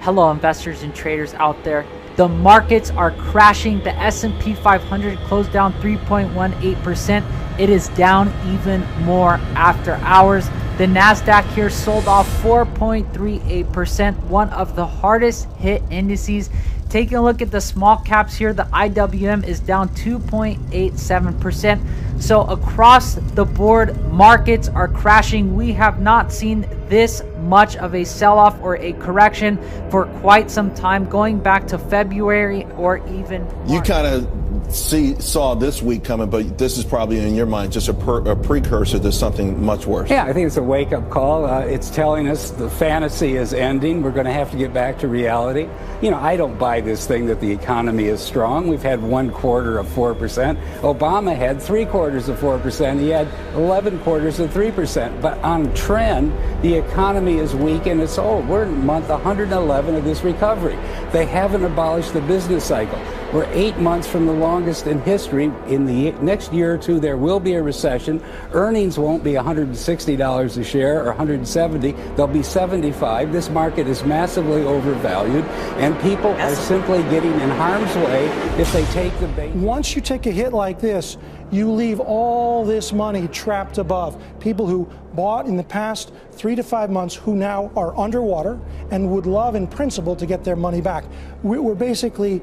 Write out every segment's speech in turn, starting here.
Hello, investors and traders out there. The markets are crashing. The S&P 500 closed down 3.18%. It is down even more after hours. The NASDAQ here sold off 4.38%, one of the hardest hit indices. Taking a look at the small caps here, the IWM is down 2.87%. So across the board, markets are crashing. We have not seen this much of a sell-off or a correction for quite some time, going back to February or even March. You kind of saw this week coming, but this is probably in your mind just a precursor to something much worse. Yeah, I think it's a wake-up call. It's telling us the fantasy is ending. We're going to have to get back to reality. You know, I don't buy this thing that the economy is strong. We've had 1/4 of 4%. Obama had 3/4 of 4%. He had 11 quarters of 3%. But on trend, the economy is weak and it's old. We're in month 111 of this recovery. They haven't abolished the business cycle. We're 8 months from the longest in history. In the next year or two, there will be a recession. Earnings won't be $160 a share or $170. They'll be $75. This market is massively overvalued, and people are simply getting in harm's way if they take the bait. Once you take a hit like this, you leave all this money trapped above. People who bought in the past 3 to 5 months who now are underwater and would love in principle to get their money back. We're basically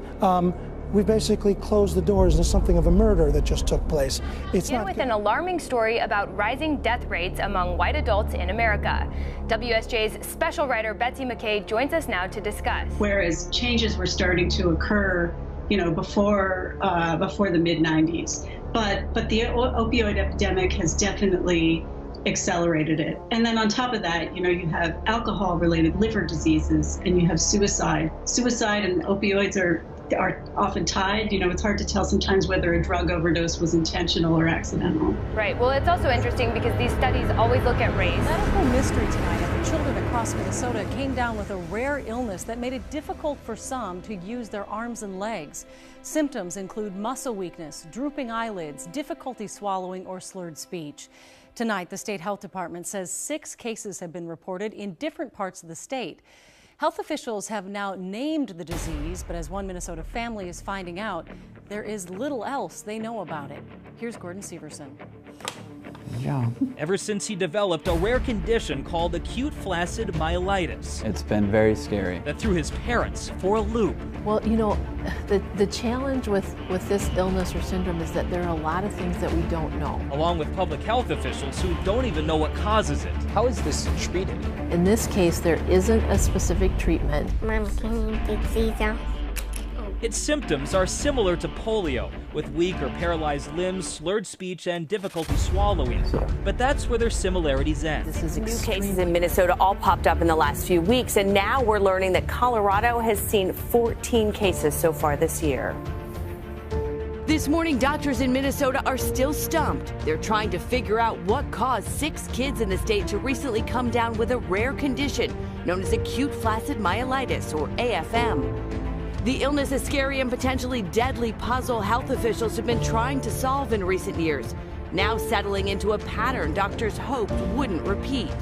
we've basically closed the doors to something of a murder that just took place. It's not with an alarming story about rising death rates among white adults in America. WSJ's special writer Betsy McKay joins us now to discuss. Whereas changes were starting to occur, you know, before the mid-90s, but the opioid epidemic has definitely accelerated it. And then on top of that, you know, you have alcohol-related liver diseases, and you have suicide. Suicide and opioids are often tied. You know, it's hard to tell sometimes whether a drug overdose was intentional or accidental. Right. Well, it's also interesting because these studies always look at race. Medical mystery tonight after children across Minnesota came down with a rare illness that made it difficult for some to use their arms and legs. Symptoms include muscle weakness, drooping eyelids, difficulty swallowing, or slurred speech. Tonight, the state health department says 6 cases have been reported in different parts of the state. Health officials have now named the disease, but as one Minnesota family is finding out, there is little else they know about it. Here's Gordon Severson. Yeah. Ever since he developed a rare condition called acute flaccid myelitis. It's been very scary. That threw his parents for a loop. Well, you know, the challenge with this illness or syndrome is that there are a lot of things that we don't know. Along with public health officials who don't even know what causes it. How is this treated? In this case, there isn't a specific treatment. Mom, can you take these out? Its symptoms are similar to polio, with weak or paralyzed limbs, slurred speech, and difficulty swallowing. But that's where their similarities end. New cases in Minnesota all popped up in the last few weeks, and now we're learning that Colorado has seen 14 cases so far this year. This morning, doctors in Minnesota are still stumped. They're trying to figure out what caused 6 kids in the state to recently come down with a rare condition known as acute flaccid myelitis, or AFM. The illness is scary and potentially deadly puzzle health officials have been trying to solve in recent years, now settling into a pattern doctors hoped wouldn't repeat.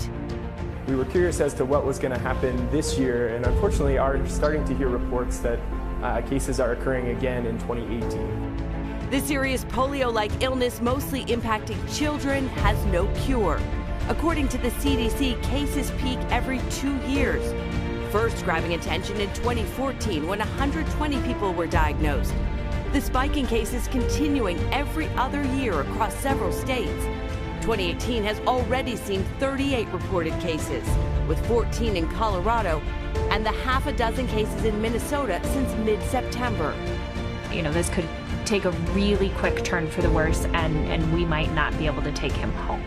We were curious as to what was going to happen this year, and unfortunately are starting to hear reports that cases are occurring again in 2018. This serious polio-like illness, mostly impacting children, has no cure. According to the CDC, cases peak every 2 years. First grabbing attention in 2014 when 120 people were diagnosed. The spike in cases continuing every other year across several states. 2018 has already seen 38 reported cases, with 14 in Colorado and the half a dozen cases in Minnesota since mid-September. You know, this could take a really quick turn for the worse, and we might not be able to take him home.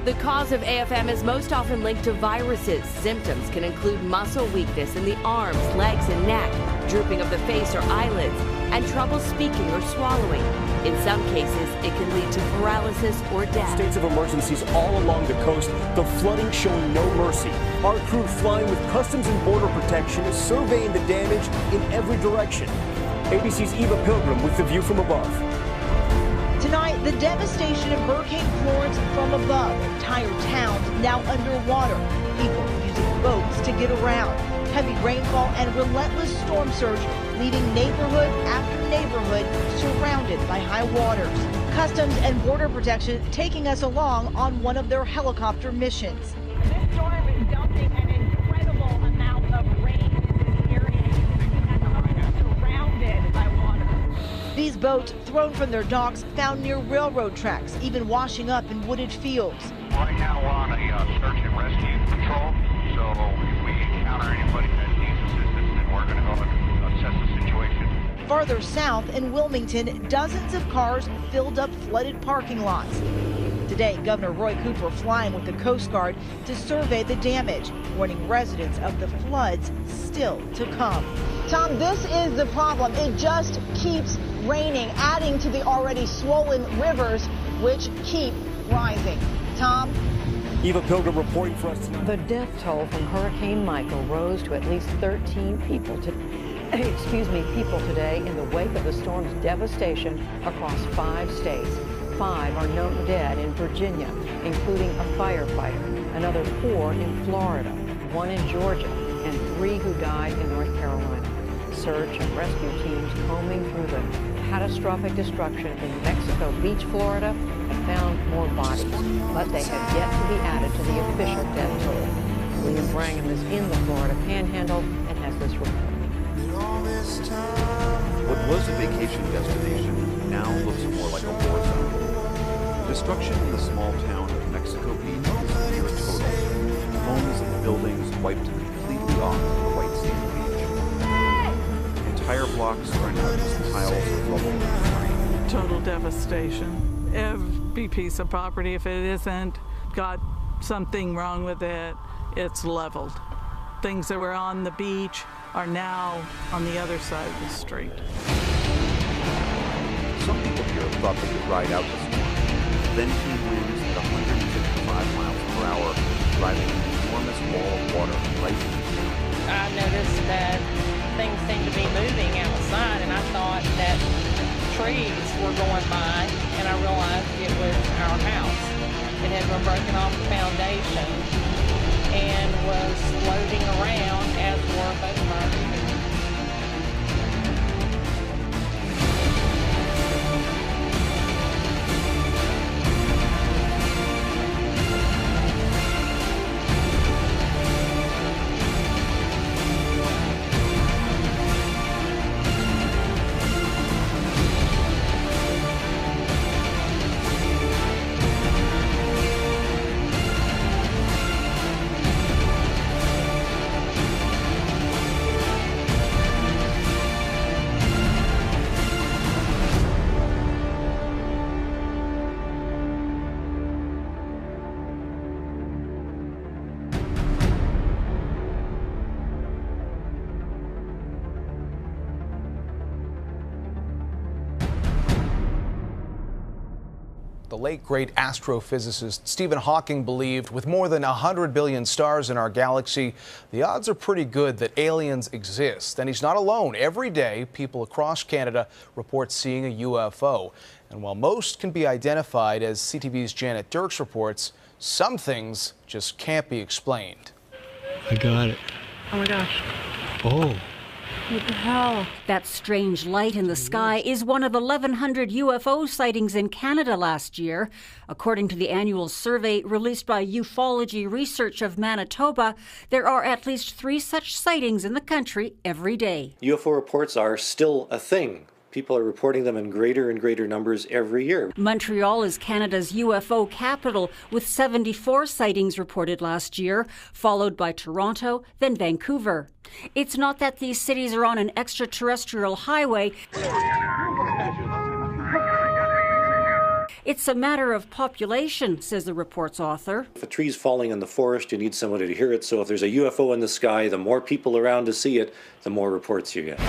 The cause of AFM is most often linked to viruses. Symptoms can include muscle weakness in the arms, legs, and neck, drooping of the face or eyelids, and trouble speaking or swallowing. In some cases, it can lead to paralysis or death. States of emergencies all along the coast, the flooding showing no mercy. Our crew flying with Customs and Border Protection is surveying the damage in every direction. ABC's Eva Pilgrim with the view from above. Tonight, the devastation of Hurricane Florence from above. Entire towns now underwater. People using boats to get around. Heavy rainfall and relentless storm surge, leaving neighborhood after neighborhood surrounded by high waters. Customs and Border Protection taking us along on one of their helicopter missions. This storm is dumping an incredible amount of rain in this area. Surrounded by water. These boats, thrown from their docks, found near railroad tracks, even washing up in wooded fields. Right now we're on a search and rescue patrol, so if we encounter anybody that needs assistance, then we're going to go and assess the situation. Farther south in Wilmington, dozens of cars filled up flooded parking lots. Today, Governor Roy Cooper flying with the Coast Guard to survey the damage, warning residents of the floods still to come. Tom, this is the problem. It just keeps raining, adding to the already swollen rivers, which keep rising. Tom? Eva Pilgrim reporting for us tonight. The death toll from Hurricane Michael rose to at least 13 people today in the wake of the storm's devastation across 5 states. 5 are known dead in Virginia, including a firefighter, another 4 in Florida, 1 in Georgia, and 3 who died in North Carolina. Search and rescue teams combing through the catastrophic destruction in Mexico Beach, Florida, have found more bodies, but they have yet to be added to the official death toll. William Brangham is in the Florida Panhandle and has this report. What was a vacation destination now looks more like a war zone. Destruction in the small town of Mexico Beach is near total. Homes and buildings wiped completely off the white sand beach. Entire blocks are now just piles of rubble and debris. Total devastation. Every piece of property, if it isn't got something wrong with it, it's leveled. Things that were on the beach are now on the other side of the street. Some people here thought they could ride out the storm. Then came winds at 155 miles per hour, driving an enormous wall of water right into the town. I noticed that things seemed to be moving outside, and I thought that trees were going by, and I realized it was our house. It had been broken off the foundation and was floating around, as were both of our vehicles. The late great astrophysicist Stephen Hawking believed with more than 100 billion stars in our galaxy, the odds are pretty good that aliens exist. And he's not alone. Every day, people across Canada report seeing a UFO. And while most can be identified, as CTV's Janet Dirks reports, some things just can't be explained. I got it. Oh my gosh. Oh. What the hell? That strange light in the sky is one of 1,100 UFO sightings in Canada last year. According to the annual survey released by Ufology Research of Manitoba, there are at least 3 such sightings in the country every day. UFO reports are still a thing. People are reporting them in greater and greater numbers every year. Montreal is Canada's UFO capital, with 74 sightings reported last year, followed by Toronto, then Vancouver. It's not that these cities are on an extraterrestrial highway. It's a matter of population, says the report's author. If a tree's falling in the forest, you need somebody to hear it. So if there's a UFO in the sky, the more people around to see it, the more reports you get.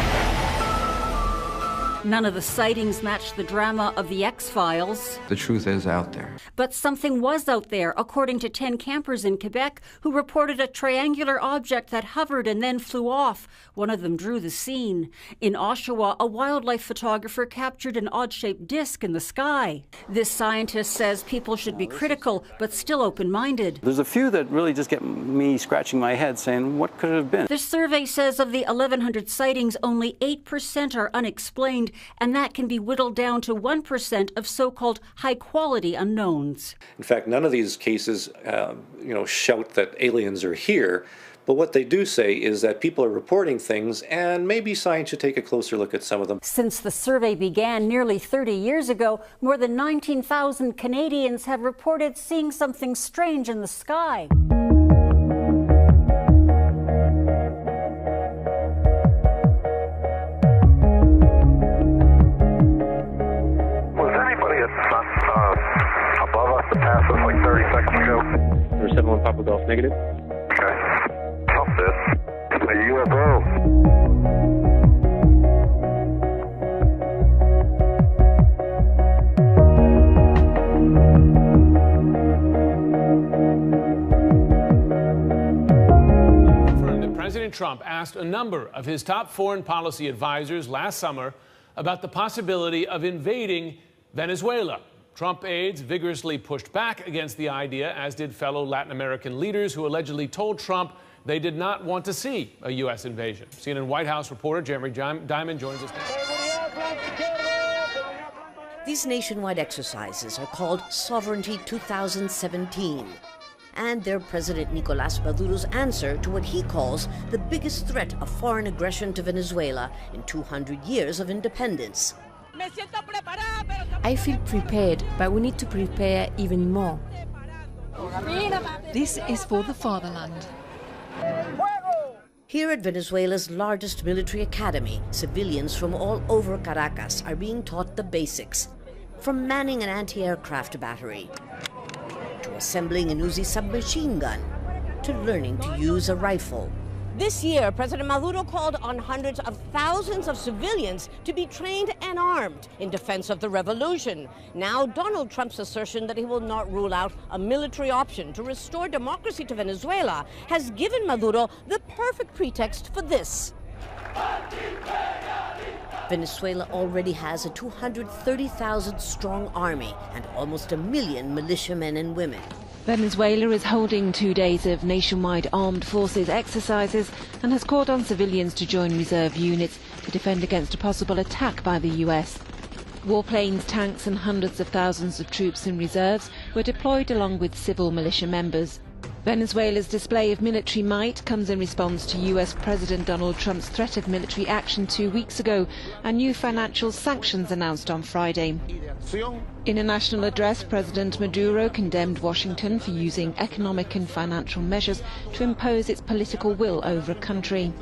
None of the sightings matched the drama of the X-Files. The truth is out there. But something was out there, according to 10 campers in Quebec who reported a triangular object that hovered and then flew off. One of them drew the scene. In Oshawa, a wildlife photographer captured an odd-shaped disc in the sky. This scientist says people should be critical, but still open-minded. There's a few that really just get me scratching my head saying, what could it have been? The survey says of the 1,100 sightings, only 8% are unexplained, and that can be whittled down to 1% of so-called high-quality unknowns. In fact, none of these cases, shout that aliens are here. But what they do say is that people are reporting things, and maybe science should take a closer look at some of them. Since the survey began nearly 30 years ago, more than 19,000 Canadians have reported seeing something strange in the sky. Was anybody above us that passed us like 30 seconds ago? Number 71 Papa Golf negative. Okay. This, a UFO. President Trump asked a number of his top foreign policy advisors last summer about the possibility of invading Venezuela. Trump aides vigorously pushed back against the idea, as did fellow Latin American leaders who allegedly told Trump they did not want to see a U.S. invasion. CNN White House reporter Jeremy Diamond joins us now. These nationwide exercises are called Sovereignty 2017. And they're President Nicolás Maduro's answer to what he calls the biggest threat of foreign aggression to Venezuela in 200 years of independence. I feel prepared, but we need to prepare even more. This is for the fatherland. Here at Venezuela's largest military academy, civilians from all over Caracas are being taught the basics, from manning an anti-aircraft battery, to assembling an Uzi submachine gun, to learning to use a rifle. This year, President Maduro called on hundreds of thousands of civilians to be trained and armed in defense of the revolution. Now, Donald Trump's assertion that he will not rule out a military option to restore democracy to Venezuela has given Maduro the perfect pretext for this. Venezuela already has a 230,000 strong army and almost 1 million militiamen and women. Venezuela is holding 2 days of nationwide armed forces exercises and has called on civilians to join reserve units to defend against a possible attack by the US. Warplanes, tanks and hundreds of thousands of troops and reserves were deployed along with civil militia members. Venezuela's display of military might comes in response to US President Donald Trump's threat of military action 2 weeks ago and new financial sanctions announced on Friday. In a national address, President Maduro condemned Washington for using economic and financial measures to impose its political will over a country.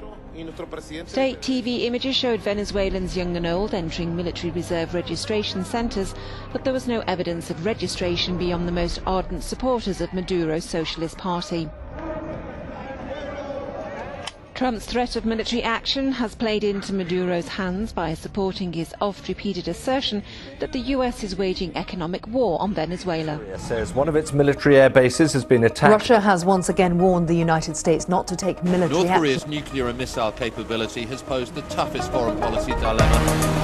State TV images showed Venezuelans young and old entering military reserve registration centres, but there was no evidence of registration beyond the most ardent supporters of Maduro's Socialist Party. Trump's threat of military action has played into Maduro's hands by supporting his oft-repeated assertion that the US is waging economic war on Venezuela. Korea says one of its military air bases has been attacked. Russia has once again warned the United States not to take military North Korea's action. nuclear and missile capability has posed the toughest foreign policy dilemma.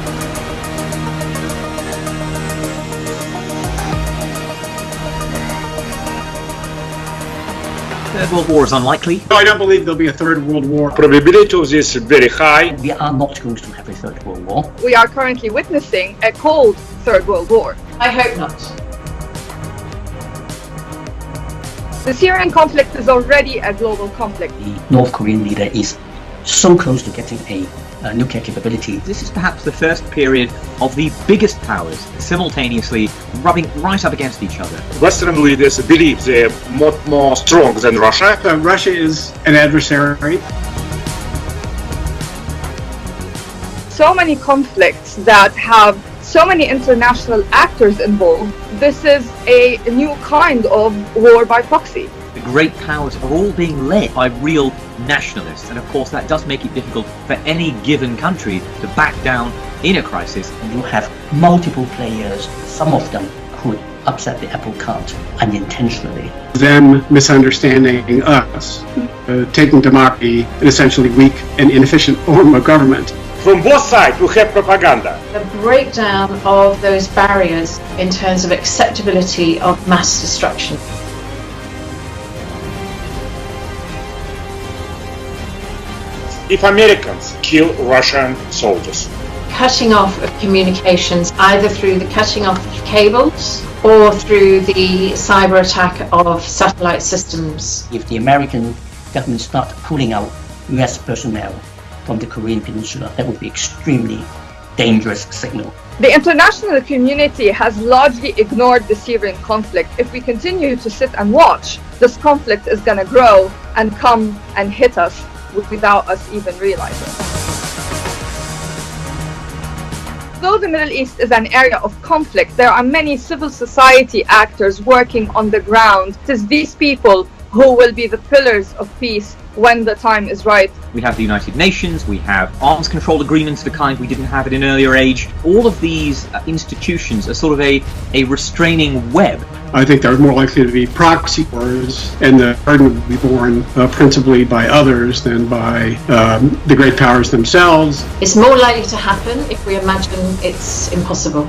Third World War is unlikely. I don't believe there'll be a Third World War. Probability of this is very high. We are not going to have a Third World War. We are currently witnessing a cold Third World War. I hope not. The Syrian conflict is already a global conflict. The North Korean leader is so close to getting a nuclear capability. This is perhaps the first period of the biggest powers simultaneously rubbing right up against each other. Western leaders believe they're much more strong than Russia. Russia is an adversary. So many conflicts that have so many international actors involved. This is a new kind of war by proxy. The great powers are all being led by real nationalists, and of course that does make it difficult for any given country to back down in a crisis. You have multiple players, some of them could upset the apple cart unintentionally. Them misunderstanding us, taking democracy an essentially weak and inefficient form of government. From both sides we have propaganda. The breakdown of those barriers in terms of acceptability of mass destruction. If Americans kill Russian soldiers. Cutting off of communications, either through the cutting off of cables or through the cyber attack of satellite systems. If the American government start pulling out US personnel from the Korean Peninsula, that would be extremely dangerous signal. The international community has largely ignored the Syrian conflict. If we continue to sit and watch, this conflict is going to grow and come and hit us without us even realizing. Though the Middle East is an area of conflict, there are many civil society actors working on the ground. It is these people who will be the pillars of peace when the time is right. We have the United Nations, we have arms control agreements of the kind we didn't have at an earlier age. All of these institutions are sort of a restraining web. I think they're more likely to be proxy wars, and the burden will be borne principally by others than by the great powers themselves. It's more likely to happen if we imagine it's impossible.